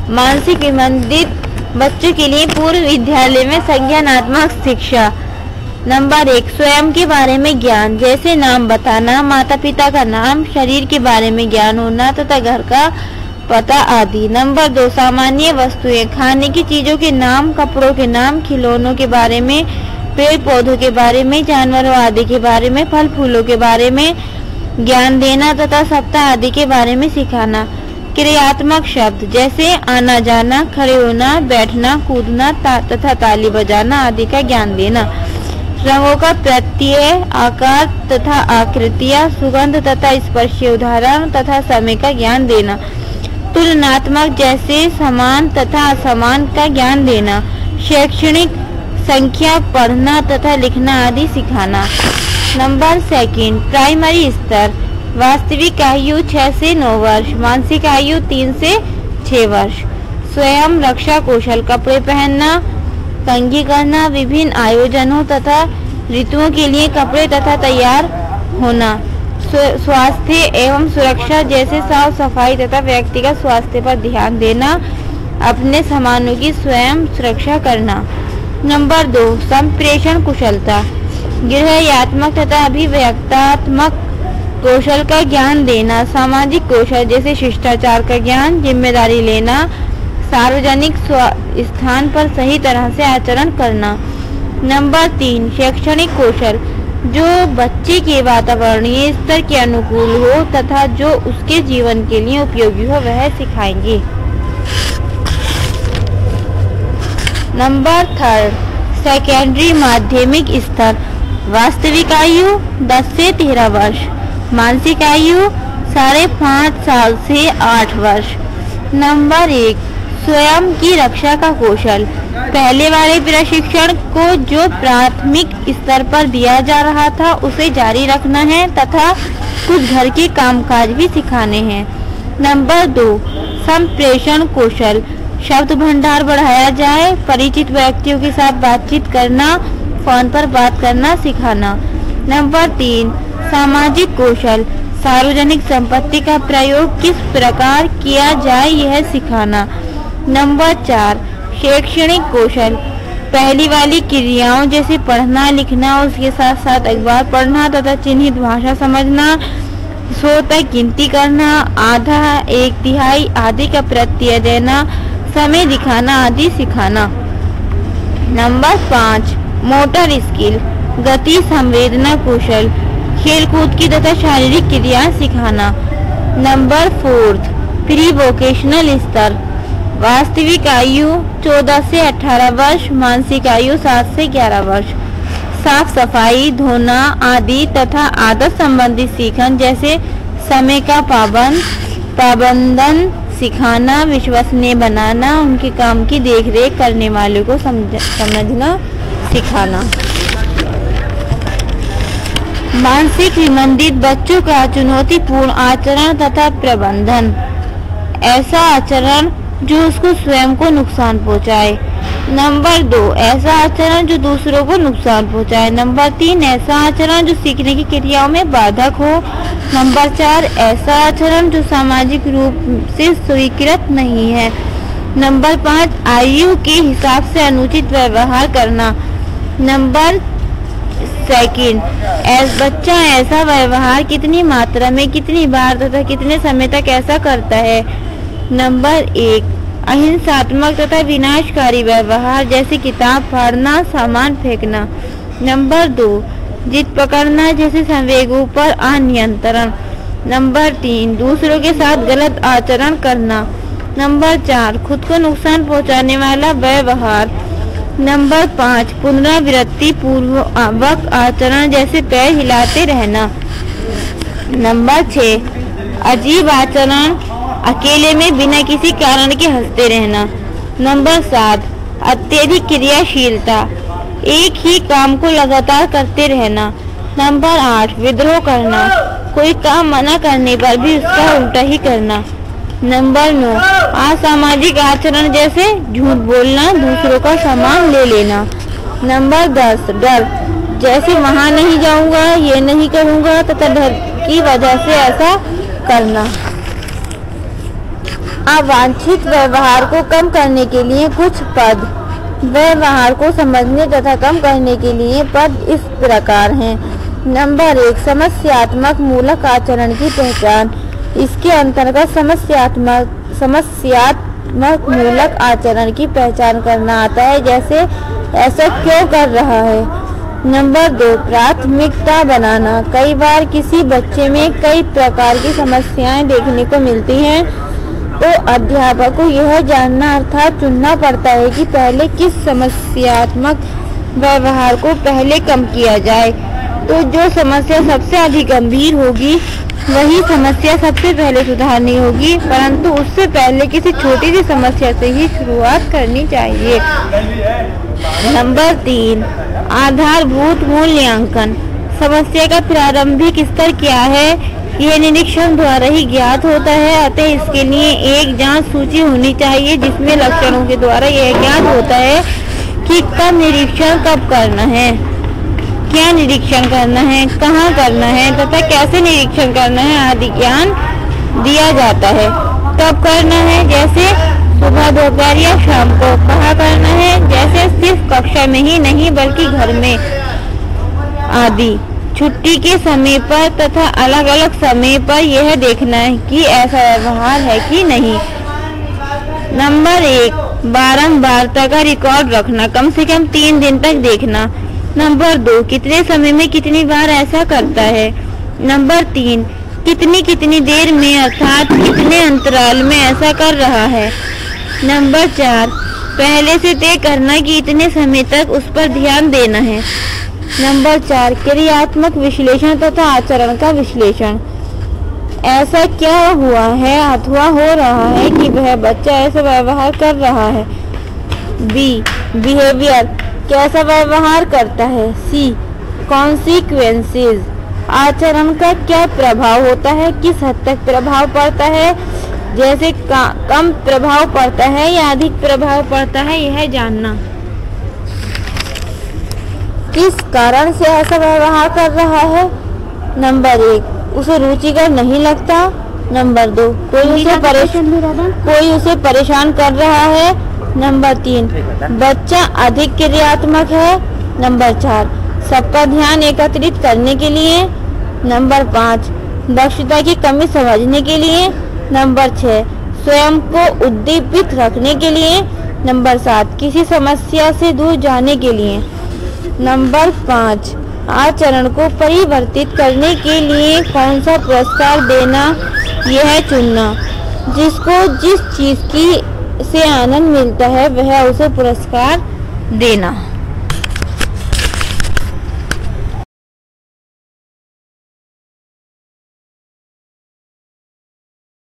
मानसिक विमंदित बच्चों के लिए पूर्व विद्यालय में संज्ञानात्मक शिक्षा। नंबर 1, स्वयं के बारे में ज्ञान, जैसे नाम बताना, माता पिता का नाम, शरीर के बारे में ज्ञान होना तथा घर का पता आदि। नंबर 2, सामान्य वस्तुएं, खाने की चीजों के नाम, कपड़ों के नाम, खिलौनों के बारे में, पेड़ पौधों के बारे में, जानवरों आदि के बारे में, फल फूलों के बारे में ज्ञान देना तथा सप्ताह आदि के बारे में सिखाना। क्रियात्मक शब्द, जैसे आना जाना, खड़े होना, बैठना, कूदना तथा ताली बजाना आदि का ज्ञान देना। रंगों का प्रत्यय, आकार तथा आकृतियां, सुगंध तथा स्पर्शीय उदाहरण तथा समय का ज्ञान देना। तुलनात्मक, जैसे समान तथा असमान का ज्ञान देना। शैक्षणिक, संख्या, पढ़ना तथा लिखना आदि सिखाना। नंबर 2, प्राइमरी स्तर, वास्तविक आयु 6 से 9 वर्ष, मानसिक आयु 3 से 6 वर्ष। स्वयं रक्षा कौशल, कपड़े पहनना, कंघी करना, विभिन्न आयोजनों तथा ऋतुओं के लिए कपड़े तथा तैयार होना। स्वास्थ्य एवं सुरक्षा, जैसे साफ सफाई तथा व्यक्तिगत स्वास्थ्य पर ध्यान देना, अपने सामानों की स्वयं सुरक्षा करना। नंबर 2, संप्रेषण कुशलता, गृहयात्मक तथा अभिव्यक्तात्मक कौशल का ज्ञान देना। सामाजिक कौशल, जैसे शिष्टाचार का ज्ञान, जिम्मेदारी लेना, सार्वजनिक स्थान पर सही तरह से आचरण करना। नंबर 3, शैक्षणिक कौशल, जो बच्चे के वातावरणीय स्तर के अनुकूल हो तथा जो उसके जीवन के लिए उपयोगी हो वह सिखाएंगे। नंबर 3, सेकेंडरी माध्यमिक स्तर, वास्तविक आयु 10 से 13 वर्ष, मानसिक आयु 5.5 साल से 8 वर्ष। नंबर 1, स्वयं की रक्षा का कौशल, पहले वाले प्रशिक्षण को जो प्राथमिक स्तर पर दिया जा रहा था उसे जारी रखना है तथा कुछ घर के कामकाज भी सिखाने हैं। नंबर 2, संप्रेषण कौशल, शब्द भंडार बढ़ाया जाए, परिचित व्यक्तियों के साथ बातचीत करना, फोन पर बात करना सिखाना। नंबर 3, सामाजिक कौशल, सार्वजनिक संपत्ति का प्रयोग किस प्रकार किया जाए यह सिखाना। नंबर 4, शैक्षणिक कौशल, पहली वाली क्रियाओं जैसे पढ़ना लिखना, उसके साथ साथ अखबार पढ़ना तथा चिन्हित भाषा समझना, 100 तक गिनती करना, आधा, 1/3 आदि का प्रत्यय देना, समय दिखाना आदि सिखाना। नंबर 5, मोटर स्किल, गति संवेदना कौशल, खेल कूद की तथा शारीरिक क्रिया सिखाना। नंबर 4, प्री वोकेशनल स्तर, वास्तविक आयु 14 से 18 वर्ष, मानसिक आयु 7 से 11 वर्ष। साफ सफाई, धोना आदि तथा आदत संबंधी सीखन, जैसे समय का पाबंदन सिखाना, विश्वसनीय बनाना, उनके काम की देखरेख करने वाले को समझना सिखाना। मानसिक विमंदित बच्चों का चुनौतीपूर्ण आचरण तथा प्रबंधन, ऐसा आचरण जो उसको स्वयं को नुकसान पहुंचाए। नंबर 2, ऐसा आचरण जो दूसरों को नुकसान पहुंचाए। नंबर 3, ऐसा आचरण जो सीखने की क्रियाओं में बाधक हो। नंबर 4, ऐसा आचरण जो सामाजिक रूप से स्वीकृत नहीं है। नंबर 5, आयु के हिसाब से अनुचित व्यवहार करना। नंबर 2, बच्चा ऐसा व्यवहार कितनी मात्रा में, कितनी बार तथा कितने समय तक ऐसा करता है। नंबर 1, अहिंसात्मक तथा विनाशकारी व्यवहार, जैसे किताब फाड़ना, सामान फेंकना। नंबर 2, जिद पकड़ना, जैसे संवेगों पर अनियंत्रण। नंबर 3, दूसरों के साथ गलत आचरण करना। नंबर 4, खुद को नुकसान पहुंचाने वाला व्यवहार। नंबर 5, पुनरावृत्ति पूर्वक आचरण, जैसे पैर हिलाते रहना। नंबर 6, अजीब आचरण, अकेले में बिना किसी कारण के हंसते रहना। नंबर 7, अत्यधिक क्रियाशीलता, एक ही काम को लगातार करते रहना। नंबर 8, विद्रोह करना, कोई काम मना करने पर भी उसका उल्टा ही करना। नंबर 9, असामाजिक आचरण, जैसे झूठ बोलना, दूसरों का सामान ले लेना। नंबर 10, डर, जैसे वहां नहीं जाऊंगा, ये नहीं करूंगा तथा डर की वजह से ऐसा करना। अवांछित व्यवहार को कम करने के लिए कुछ पद। व्यवहार को समझने तथा कम करने के लिए पद इस प्रकार हैं। नंबर 1, समस्यात्मक मूलक आचरण की पहचान। इसके अंतर्गत समस्यात्मक मूलक आचरण की पहचान करना आता है, जैसे ऐसा क्यों कर रहा है। नंबर 2, प्राथमिकता बनाना। कई बार किसी बच्चे में कई प्रकार की समस्याएं देखने को मिलती हैं, तो अध्यापक को यह जानना अर्थात चुनना पड़ता है कि पहले किस समस्यात्मक व्यवहार को पहले कम किया जाए। तो जो समस्या सबसे अधिक गंभीर होगी वही समस्या सबसे पहले सुधारनी होगी, परंतु उससे पहले किसी छोटी सी समस्या से ही शुरुआत करनी चाहिए। नंबर 3, आधारभूत मूल्यांकन। समस्या का प्रारंभिक स्तर क्या है, यह निरीक्षण द्वारा ही ज्ञात होता है। अतः इसके लिए एक जांच सूची होनी चाहिए, जिसमें लक्षणों के द्वारा यह ज्ञात होता है कि कब निरीक्षण कब करना है, क्या निरीक्षण करना है, कहाँ करना है तथा कैसे निरीक्षण करना है आदि ज्ञान दिया जाता है। कब करना है, जैसे सुबह, दोपहर या शाम को। कहाँ करना है, जैसे सिर्फ कक्षा में ही नहीं बल्कि घर में आदि। छुट्टी के समय पर तथा अलग अलग समय पर यह देखना है कि ऐसा व्यवहार है कि नहीं। नंबर 1, बारंबारता का रिकॉर्ड रखना, कम से कम 3 दिन तक देखना। नंबर 2, कितने समय में कितनी बार ऐसा करता है। नंबर 3, कितनी देर में अर्थात कितने अंतराल में ऐसा कर रहा है। नंबर 4, पहले से तय करना कि इतने समय तक उस पर ध्यान देना है। नंबर 4, क्रियात्मक विश्लेषण तथा आचरण का विश्लेषण। ऐसा क्या हुआ है अथवा हो रहा है कि वह बच्चा ऐसा व्यवहार कर रहा है। बी, बिहेवियर, कैसा व्यवहार करता है। सी, कॉन्सिक्वेंसेस, आचरण का क्या प्रभाव होता है, किस हद तक प्रभाव पड़ता है, जैसे कम प्रभाव पड़ता है या अधिक प्रभाव पड़ता है, यह जानना। किस कारण से ऐसा व्यवहार कर रहा है। नंबर 1, उसे रुचिकर नहीं लगता। नंबर 2, कोई उसे परेशान कर रहा है। नंबर 3, बच्चा अधिक क्रियात्मक है। नंबर 4, सबका ध्यान एकत्रित करने के लिए। नंबर 5, दक्षता की कमी समझने के लिए। नंबर 6, स्वयं को उद्दीपित रखने के लिए। नंबर 7, किसी समस्या से दूर जाने के लिए। नंबर 5, आचरण को परिवर्तित करने के लिए कौन सा पुरस्कार देना, यह चुनना। जिसको जिस चीज की से आनंद मिलता है वह उसे पुरस्कार देना।